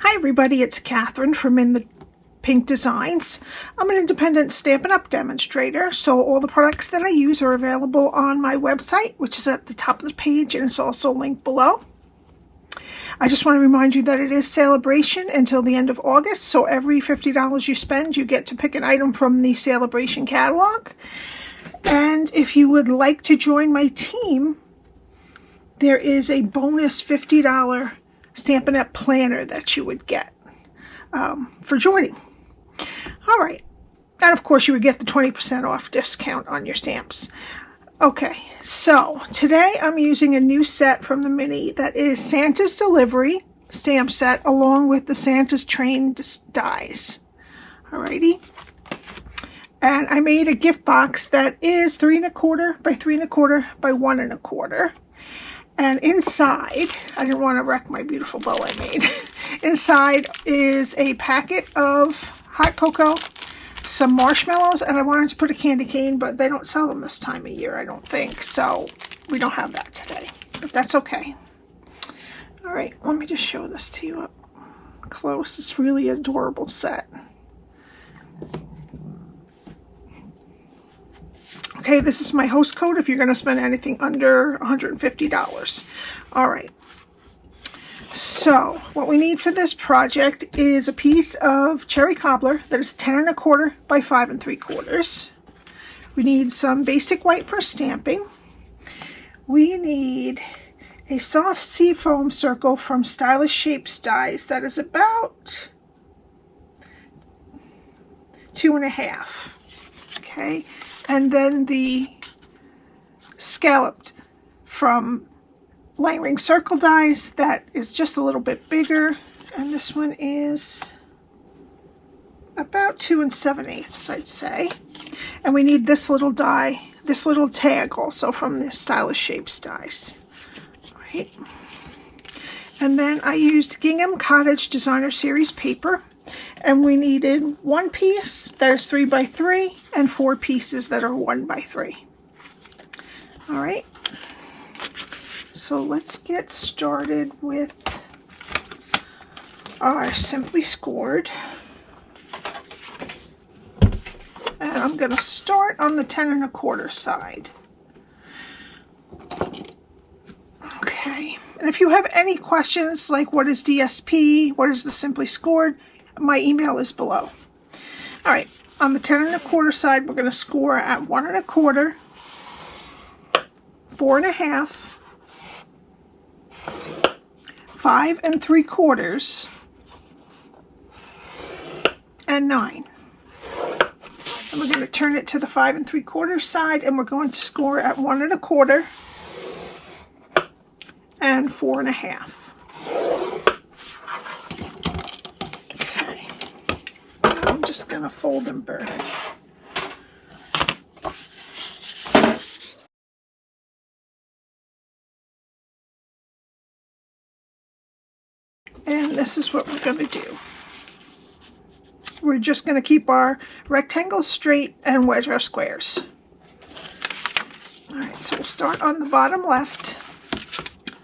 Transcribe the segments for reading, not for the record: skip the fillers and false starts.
Hi everybody, it's Catherine from In the Pink Designs. I'm an independent Stampin' Up! Demonstrator, so all the products that I use are available on my website, which is at the top of the page, and it's also linked below. I just want to remind you that it is Celebration until the end of August, so every $50 you spend, you get to pick an item from the Celebration catalog. And if you would like to join my team, there is a bonus $50 Stampin' Up! Planner that you would get for joining. All right. And of course, you would get the 20% off discount on your stamps. Okay, so today I'm using a new set from the mini that is Santa's Delivery stamp set along with the Santa's Train dies. Alrighty. And I made a gift box that is 3 1/4 by 3 1/4 by 1 1/4. And inside, I didn't want to wreck my beautiful bow I made. Inside is a packet of hot cocoa, some marshmallows, and I wanted to put a candy cane, but they don't sell them this time of year, I don't think. So we don't have that today, but that's okay. All right, let me just show this to you up close. It's really an adorable set. Okay, this is my host code if you're going to spend anything under $150. All right. So what we need for this project is a piece of cherry cobbler that is 10 1/4 by 5 3/4. We need some basic white for stamping. We need a soft seafoam circle from Stylish Shapes dies that is about 2 1/2. Okay. And then the scalloped from Line Ring Circle dies that is just a little bit bigger, and this one is about 2 7/8, I'd say. And we need this little die, this little tag also from the Stylish Shapes dies. All right. And then I used Gingham Cottage Designer Series paper. And we needed one piece that is 3 by 3 and 4 pieces that are 1 by 3. All right. So let's get started with our Simply Scored. And I'm going to start on the 10 1/4 side. Okay. And if you have any questions like what is DSP, what is the Simply Scored, my email is below. All right, on the 10 1/4 side, we're going to score at 1 1/4, 4 1/2, 5 3/4, and 9. And we're going to turn it to the 5 3/4 side, and we're going to score at 1 1/4 and 4 1/2. Just gonna fold and burn it. And this is what we're gonna do. We're just gonna keep our rectangles straight and wedge our squares. All right, so we'll start on the bottom left.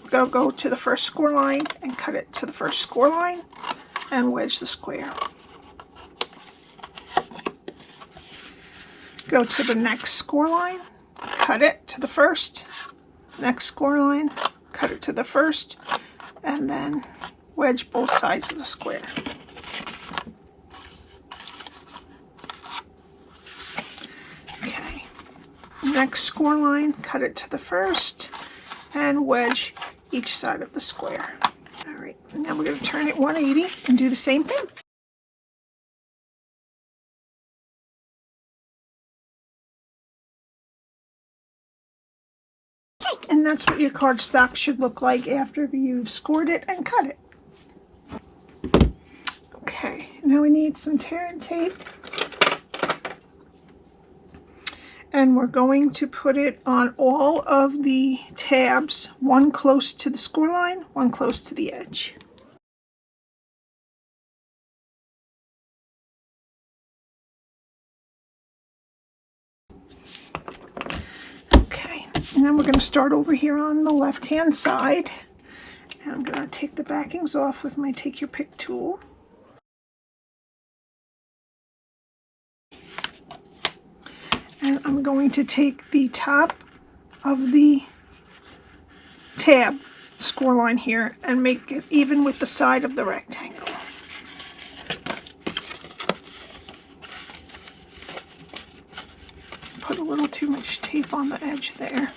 We're gonna go to the first score line and cut it to the first score line and wedge the square. Go to the next score line, cut it to the first, next score line, cut it to the first, and then wedge both sides of the square. Okay, next score line, cut it to the first, and wedge each side of the square. All right, and now we're going to turn it 180 and do the same thing. And that's what your cardstock should look like after you've scored it and cut it. Okay, now we need some tear and tape. And we're going to put it on all of the tabs, one close to the score line, one close to the edge. And then we're going to start over here on the left-hand side, And I'm going to take the backings off with my Take Your Pick tool. And I'm going to take the top of the tab score line here and make it even with the side of the rectangle. Put a little too much tape on the edge there.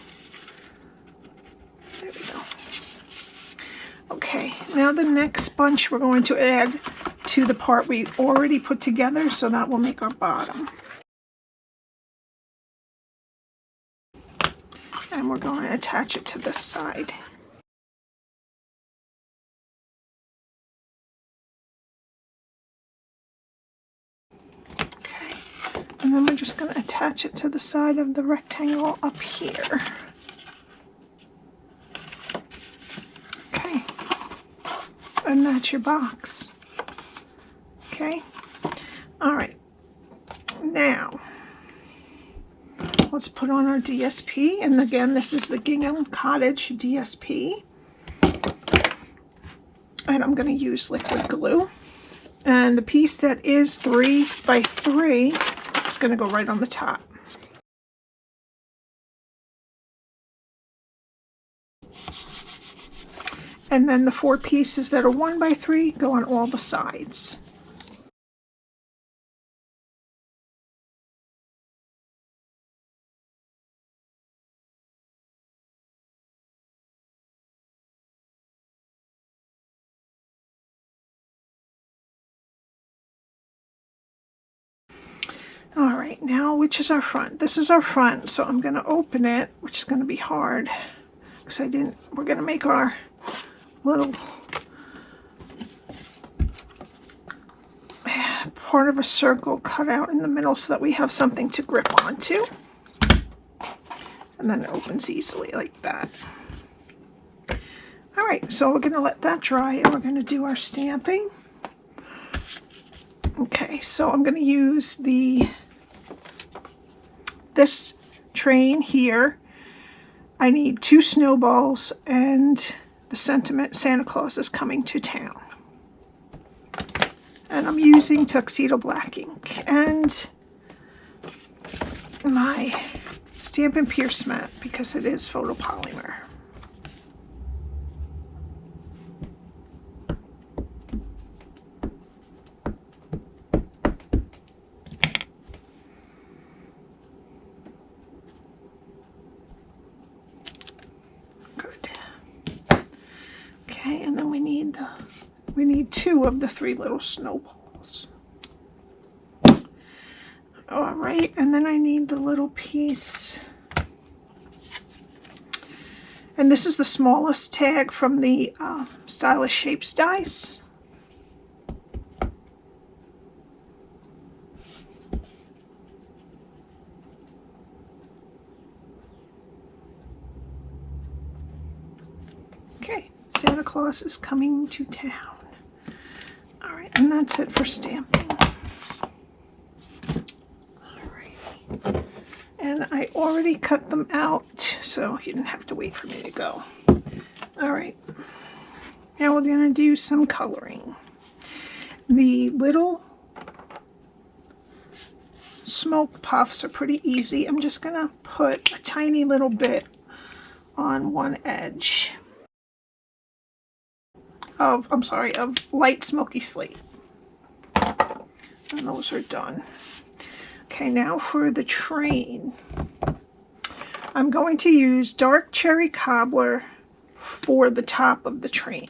There we go. Okay, now the next bunch we're going to add to the part we already put together, so that will make our bottom. And we're going to attach it to this side. Okay, and then we're just going to attach it to the side of the rectangle up here. Okay, and that's your box. Okay, all right, now let's put on our DSP, and again, this is the Gingham Cottage DSP. And I'm going to use liquid glue. And the piece that is 3 by 3 is going to go right on the top. And then the 4 pieces that are 1 by 3 go on all the sides. All right, now which is our front? This is our front, so I'm going to open it, which is going to be hard because we're going to make our little part of a circle cut out in the middle so that we have something to grip onto. And then it opens easily like that. All right, so we're going to let that dry and we're going to do our stamping. Okay, so I'm going to use this train here. I need 2 snowballs and the sentiment Santa Claus is coming to town. And I'm using Tuxedo Black Ink and my Stampin' Pierce mat because it is photopolymer. And then we need 2 of the 3 little snowballs. All right, and then I need the little piece. And this is the smallest tag from the Stylish Shapes dies. Okay. Santa Claus is coming to town. All right, and that's it for stamping. All right, and I already cut them out, so you didn't have to wait for me to go. All right, now we're gonna do some coloring. The little smoke puffs are pretty easy. I'm just gonna put a tiny little bit on one edge. Of light smoky slate. And those are done. Okay, now for the train. I'm going to use dark cherry cobbler for the top of the train.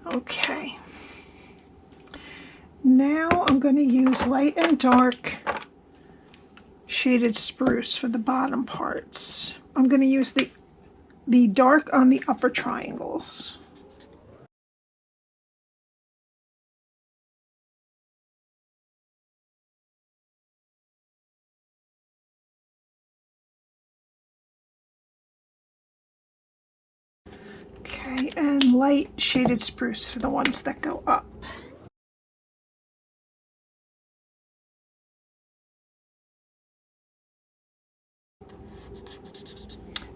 Okay, now I'm going to use light and dark shaded spruce for the bottom parts. I'm going to use the dark on the upper triangles. Okay, and light shaded spruce for the ones that go up.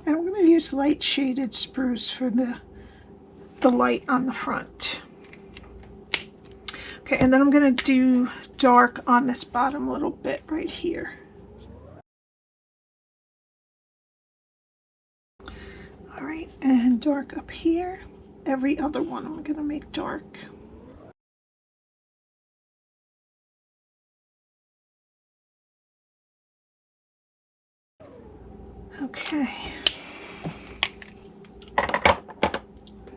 And I'm going to use light shaded spruce for the light on the front. Okay, and then I'm going to do dark on this bottom little bit right here. All right, and dark up here. Every other one I'm going to make dark. Okay.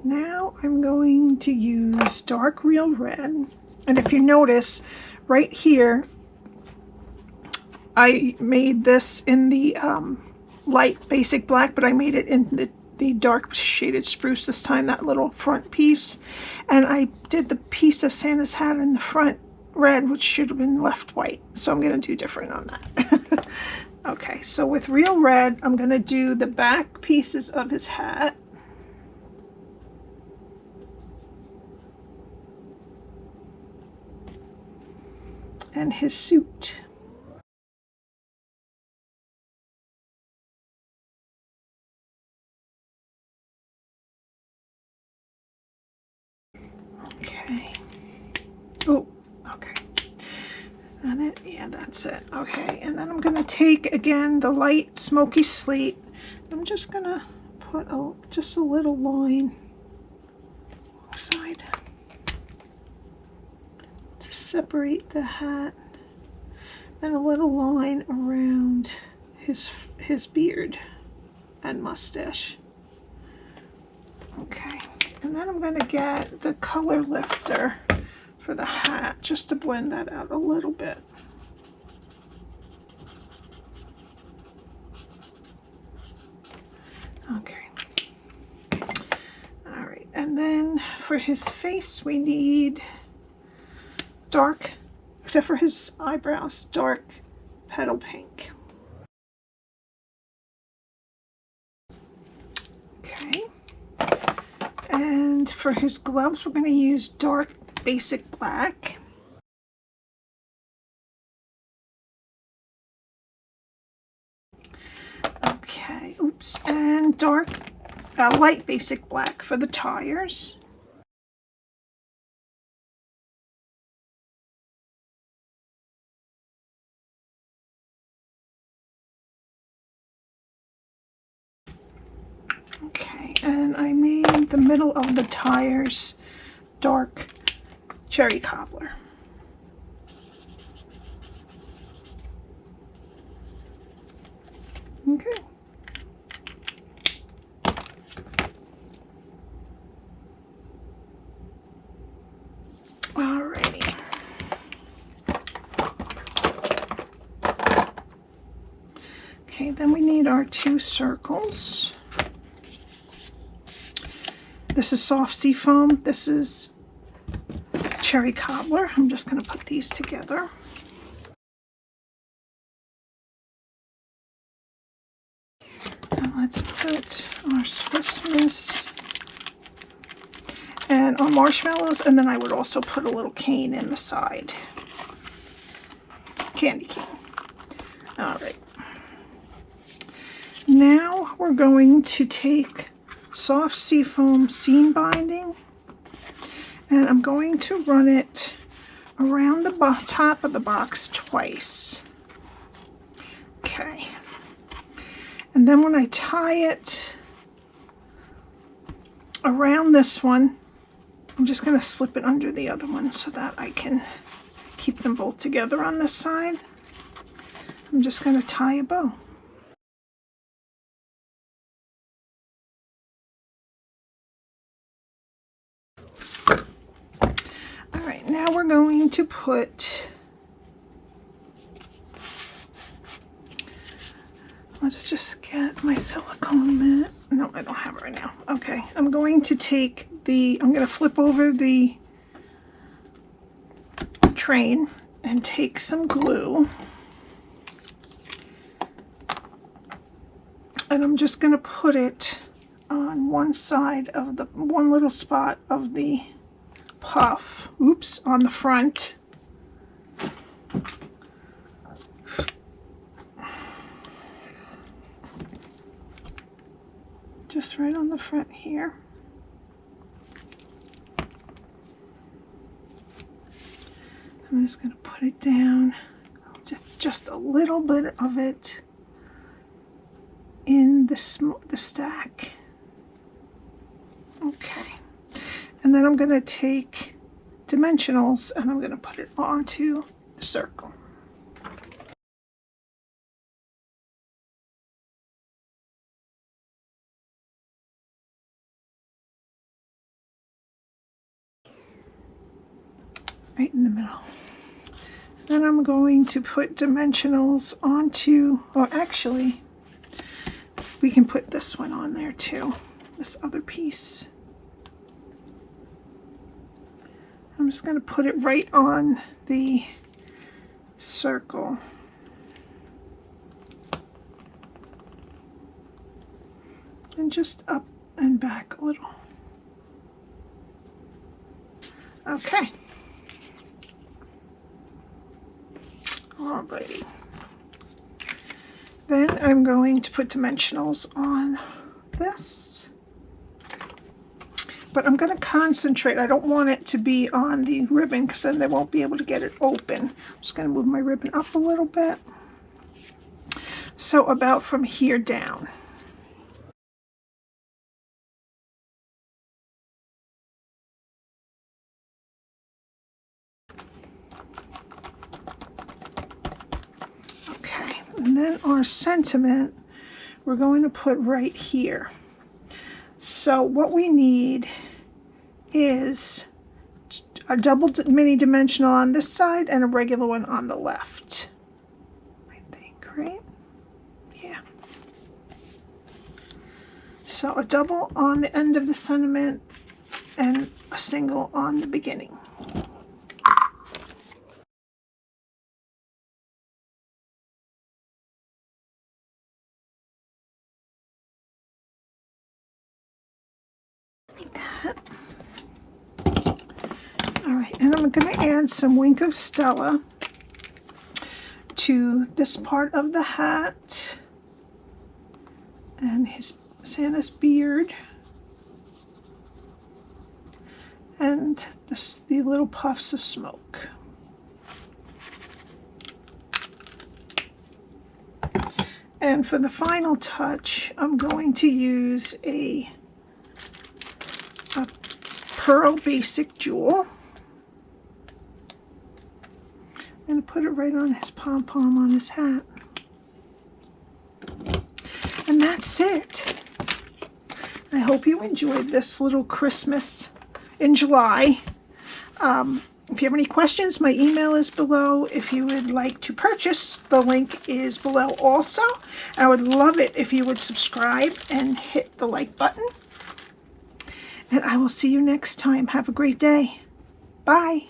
Now I'm going to use dark real red. And if you notice, right here, I made this in the light basic black, but I made it in the dark shaded spruce this time, that little front piece. And I did the piece of Santa's hat in the front red, which should have been left white. So I'm going to do different on that. Okay, so with real red, I'm going to do the back pieces of his hat. And his suit. Okay. Oh, okay. Is that it? Yeah, that's it. Okay, and then I'm going to take, again, the light smoky slate. I'm just going to put just a little line side to separate the hat, and a little line around his beard and mustache. Okay, and then I'm going to get the color lifter for the hat just to blend that out a little bit. Okay. All right, and then for his face we need dark, except for his eyebrows, dark petal pink. Okay. And for his gloves, we're going to use dark basic black. Okay, oops, and dark, light basic black for the tires. Okay, and I made the middle of the tires dark cherry cobbler. Okay. Alrighty. Okay, then we need our 2 circles. This is soft seafoam. This is cherry cobbler. I'm just going to put these together. And let's put our Swiss Miss and our marshmallows, and then I would also put a little cane in the side. Candy cane. All right. Now we're going to take soft seafoam seam binding, and I'm going to run it around the top of the box twice. Okay. And then when I tie it around this one, I'm just going to slip it under the other one so that I can keep them both together on this side. I'm just going to tie a bow. All right, now we're going to put, let's just get my silicone mat. No, I don't have it right now. Okay, I'm going to take I'm going to flip over the train and take some glue. And I'm just going to put it on one side of the one little spot of the puff. Oops, on the front. Just right on the front here. I'm just going to put it down, just a little bit of it in the stack. Okay, and then I'm going to take dimensionals and I'm going to put it onto the circle. Right in the middle. Then I'm going to put dimensionals onto, or actually, we can put this one on there too, this other piece. I'm just going to put it right on the circle. And just up and back a little. Okay. Alrighty. Then I'm going to put dimensionals on this. But I'm going to concentrate. I don't want it to be on the ribbon because then they won't be able to get it open. I'm just going to move my ribbon up a little bit. So about from here down. And then our sentiment, we're going to put right here. So what we need is a double mini dimensional on this side and a regular one on the left. I think, right? Yeah. So a double on the end of the sentiment and a single on the beginning. That. All right, and I'm going to add some Wink of Stella to this part of the hat and his Santa's beard and the little puffs of smoke. And for the final touch, I'm going to use a Pearl Basic Jewel. I'm going to put it right on his pom-pom on his hat. And that's it. I hope you enjoyed this little Christmas in July. If you have any questions, my email is below. If you would like to purchase, the link is below also. I would love it if you would subscribe and hit the like button. And I will see you next time. Have a great day. Bye.